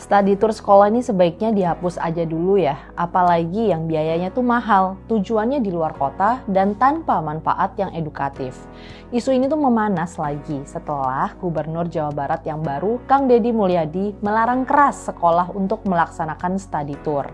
Study tour sekolah ini sebaiknya dihapus aja dulu ya, apalagi yang biayanya tuh mahal, tujuannya di luar kota dan tanpa manfaat yang edukatif. Isu ini tuh memanas lagi setelah Gubernur Jawa Barat yang baru, Kang Deddy Mulyadi, melarang keras sekolah untuk melaksanakan study tour.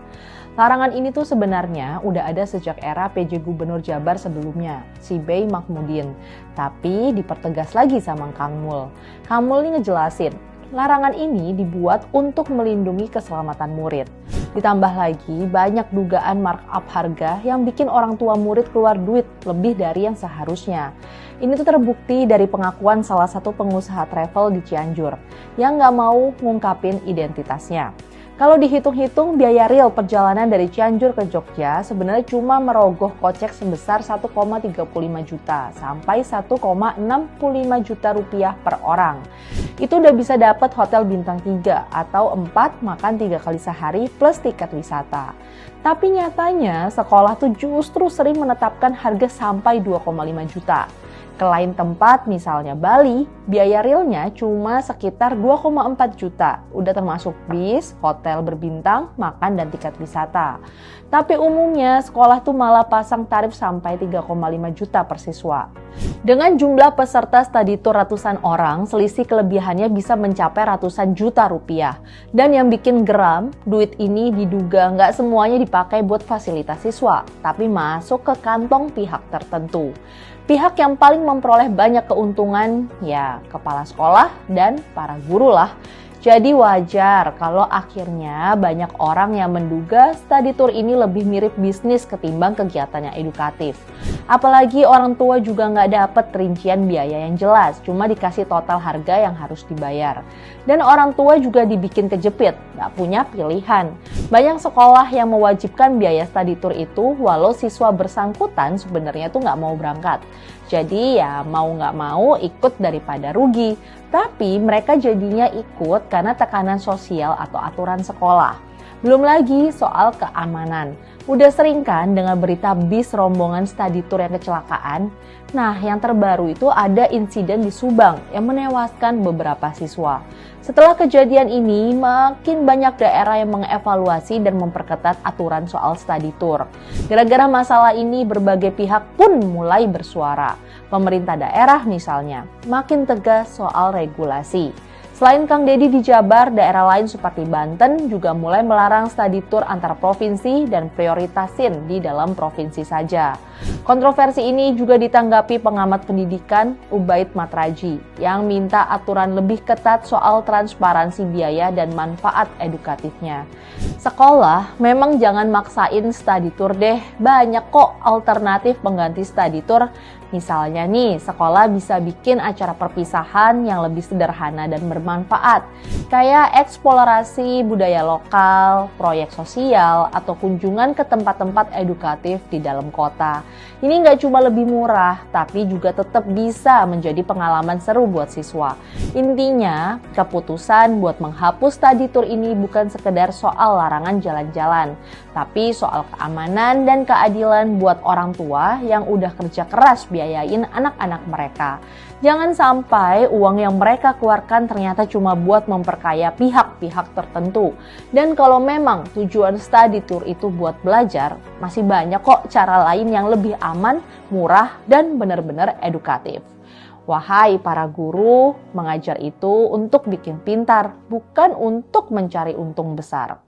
Larangan ini tuh sebenarnya udah ada sejak era PJ Gubernur Jabar sebelumnya, si Bey Mahmudin. Tapi dipertegas lagi sama Kang Mul. Kang Mul ini ngejelasin, larangan ini dibuat untuk melindungi keselamatan murid. Ditambah lagi banyak dugaan markup harga yang bikin orang tua murid keluar duit lebih dari yang seharusnya. Ini tuh terbukti dari pengakuan salah satu pengusaha travel di Cianjur yang nggak mau ngungkapin identitasnya. Kalau dihitung-hitung biaya real perjalanan dari Cianjur ke Jogja sebenarnya cuma merogoh kocek sebesar 1,35 juta sampai 1,65 juta rupiah per orang. Itu udah bisa dapat hotel bintang 3 atau 4 makan 3 kali sehari plus tiket wisata. Tapi nyatanya sekolah tuh justru sering menetapkan harga sampai 2,5 juta. Ke lain tempat, misalnya Bali, biaya realnya cuma sekitar 2,4 juta. Udah termasuk bis, hotel berbintang, makan, dan tiket wisata. Tapi umumnya sekolah tuh malah pasang tarif sampai 3,5 juta per siswa. Dengan jumlah peserta study tour ratusan orang, selisih kelebihannya bisa mencapai ratusan juta rupiah. Dan yang bikin geram, duit ini diduga nggak semuanya dipakai buat fasilitas siswa, tapi masuk ke kantong pihak tertentu. Pihak yang paling memperoleh banyak keuntungan ya kepala sekolah dan para guru lah. Jadi wajar kalau akhirnya banyak orang yang menduga study tour ini lebih mirip bisnis ketimbang kegiatannya edukatif. Apalagi orang tua juga nggak dapet rincian biaya yang jelas, cuma dikasih total harga yang harus dibayar. Dan orang tua juga dibikin kejepit, nggak punya pilihan. Banyak sekolah yang mewajibkan biaya study tour itu walau siswa bersangkutan sebenarnya tuh nggak mau berangkat. Jadi ya mau nggak mau ikut daripada rugi. Tapi mereka jadinya ikut karena tekanan sosial atau aturan sekolah. Belum lagi soal keamanan. Udah sering kan dengan berita bis rombongan study tour yang kecelakaan? Nah, yang terbaru itu ada insiden di Subang yang menewaskan beberapa siswa. Setelah kejadian ini, makin banyak daerah yang mengevaluasi dan memperketat aturan soal study tour. Gara-gara masalah ini, berbagai pihak pun mulai bersuara. Pemerintah daerah misalnya, makin tegas soal regulasi. Selain Kang Deddy di Jabar, daerah lain seperti Banten juga mulai melarang study tour antar provinsi dan prioritasin di dalam provinsi saja. Kontroversi ini juga ditanggapi pengamat pendidikan Ubaid Matraji yang minta aturan lebih ketat soal transparansi biaya dan manfaat edukatifnya. Sekolah memang jangan maksain study tour deh, banyak kok alternatif pengganti study tour. Misalnya nih, sekolah bisa bikin acara perpisahan yang lebih sederhana dan bermanfaat. Kayak eksplorasi budaya lokal, proyek sosial, atau kunjungan ke tempat-tempat edukatif di dalam kota. Ini nggak cuma lebih murah, tapi juga tetap bisa menjadi pengalaman seru buat siswa. Intinya, keputusan buat menghapus study tour ini bukan sekedar soal larangan jalan-jalan, tapi soal keamanan dan keadilan buat orang tua yang udah kerja keras biayain anak-anak mereka. Jangan sampai uang yang mereka keluarkan ternyata cuma buat memperkaya pihak-pihak tertentu. Dan kalau memang tujuan study tour itu buat belajar, masih banyak kok cara lain yang lebih aman, murah, dan benar-benar edukatif. Wahai para guru, mengajar itu untuk bikin pintar, bukan untuk mencari untung besar.